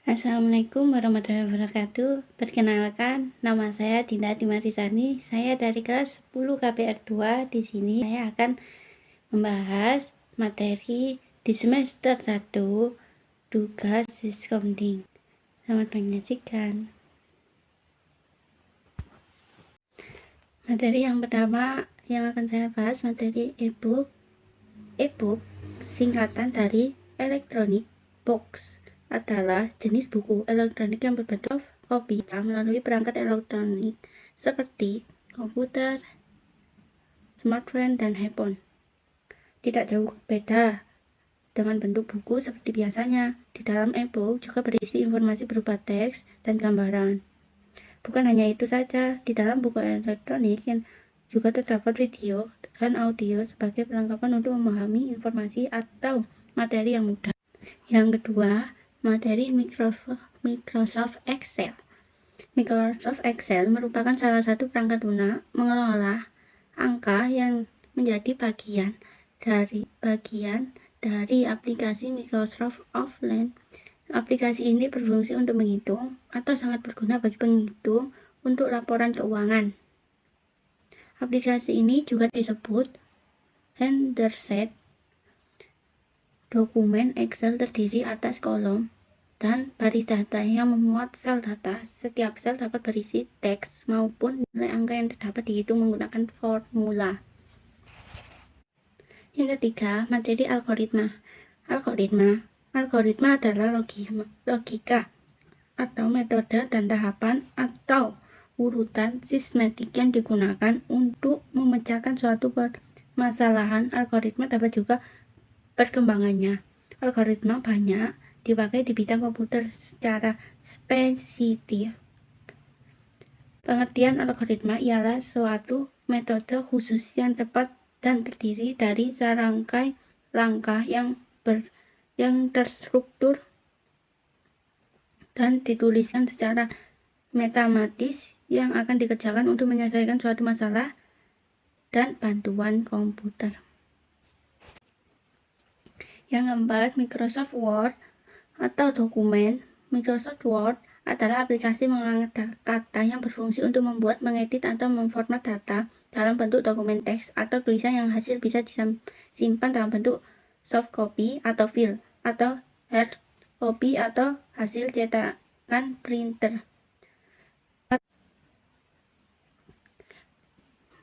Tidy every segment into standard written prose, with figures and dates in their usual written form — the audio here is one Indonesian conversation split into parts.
Assalamualaikum warahmatullahi wabarakatuh. Perkenalkan, nama saya Dinda Dimarisani. Saya dari kelas 10 KPR 2. Di sini saya akan membahas materi di semester 1 tugas Siskomding. Selamat menyaksikan. Materi yang pertama yang akan saya bahas materi e-book. E-book singkatan dari Electronic Books adalah jenis buku elektronik yang berbentuk soft copy melalui perangkat elektronik seperti komputer, smartphone, dan handphone. Tidak jauh beda dengan bentuk buku seperti biasanya. Di dalam e-book juga berisi informasi berupa teks dan gambaran. Bukan hanya itu saja, di dalam buku elektronik yang juga terdapat video dan audio sebagai perlengkapan untuk memahami informasi atau materi yang mudah. Yang kedua, materi Microsoft Excel. Microsoft Excel merupakan salah satu perangkat lunak mengelola angka yang menjadi bagian dari aplikasi Microsoft Office. Aplikasi ini berfungsi untuk menghitung atau sangat berguna bagi penghitung untuk laporan keuangan. Aplikasi ini juga disebut Henderson. Dokumen Excel terdiri atas kolom dan baris data yang memuat sel data. Setiap sel dapat berisi teks maupun nilai angka yang dapat dihitung menggunakan formula. Yang ketiga, materi algoritma. Algoritma adalah logika atau metode dan tahapan atau urutan sistematik yang digunakan untuk memecahkan suatu permasalahan. Algoritma dapat juga perkembangannya. Algoritma banyak dipakai di bidang komputer secara spesifik. Pengertian algoritma ialah suatu metode khusus yang tepat dan terdiri dari serangkai langkah yang terstruktur dan dituliskan secara matematis yang akan dikerjakan untuk menyelesaikan suatu masalah dan bantuan komputer. Yang keempat, Microsoft Word atau dokumen. Microsoft Word adalah aplikasi mengangkat kata yang berfungsi untuk membuat, mengedit, atau memformat data dalam bentuk dokumen teks atau tulisan yang hasil bisa disimpan dalam bentuk soft copy atau file, atau hard copy atau hasil cetakan printer.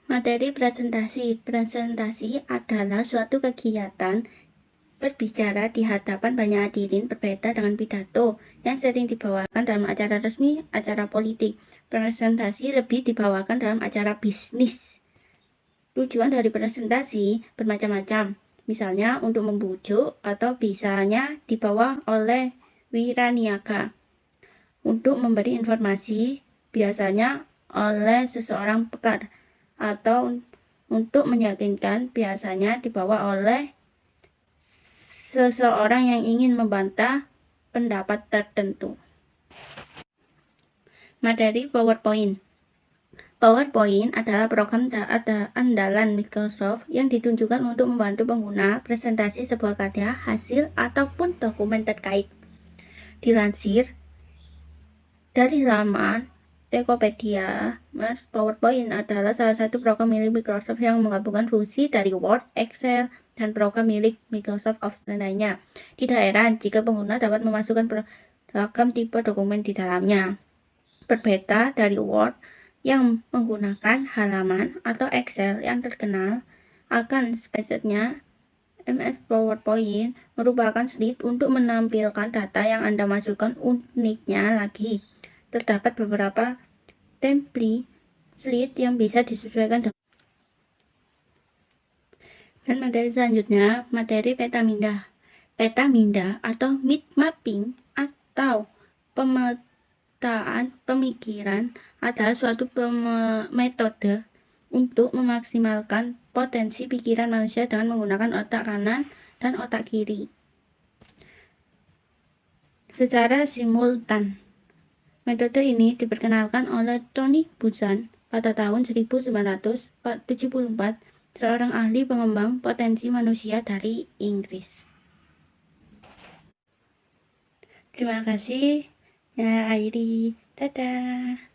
Materi presentasi. Presentasi adalah suatu kegiatan berbicara di hadapan banyak hadirin, berbeda dengan pidato yang sering dibawakan dalam acara resmi, acara politik. Presentasi lebih dibawakan dalam acara bisnis. Tujuan dari presentasi bermacam-macam, misalnya untuk membujuk atau bisanya dibawa oleh wiraniaga. Untuk memberi informasi, biasanya oleh seseorang pakar, atau untuk meyakinkan, biasanya dibawa oleh seseorang yang ingin membantah pendapat tertentu. Materi PowerPoint. PowerPoint adalah program andalan Microsoft yang ditunjukkan untuk membantu pengguna presentasi sebuah karya, hasil, ataupun dokumen terkait. Dilansir dari laman Tokopedia, PowerPoint adalah salah satu program milik Microsoft yang menggabungkan fungsi dari Word, Excel, dan program milik Microsoft Office lainnya. Tidak heran jika pengguna dapat memasukkan beragam tipe dokumen di dalamnya. Berbeda dari Word yang menggunakan halaman atau Excel yang terkenal akan spesiesnya, MS PowerPoint merupakan slide untuk menampilkan data yang Anda masukkan. Uniknya lagi, terdapat beberapa template slide yang bisa disesuaikan dengan. Dan materi selanjutnya, materi petamindah. Petamindah atau mind mapping atau pemetaan pemikiran adalah suatu metode untuk memaksimalkan potensi pikiran manusia dengan menggunakan otak kanan dan otak kiri secara simultan. Metode ini diperkenalkan oleh Tony Buzan pada tahun 1974, seorang ahli pengembang potensi manusia dari Inggris. Terima kasih ya Airi. Dadah.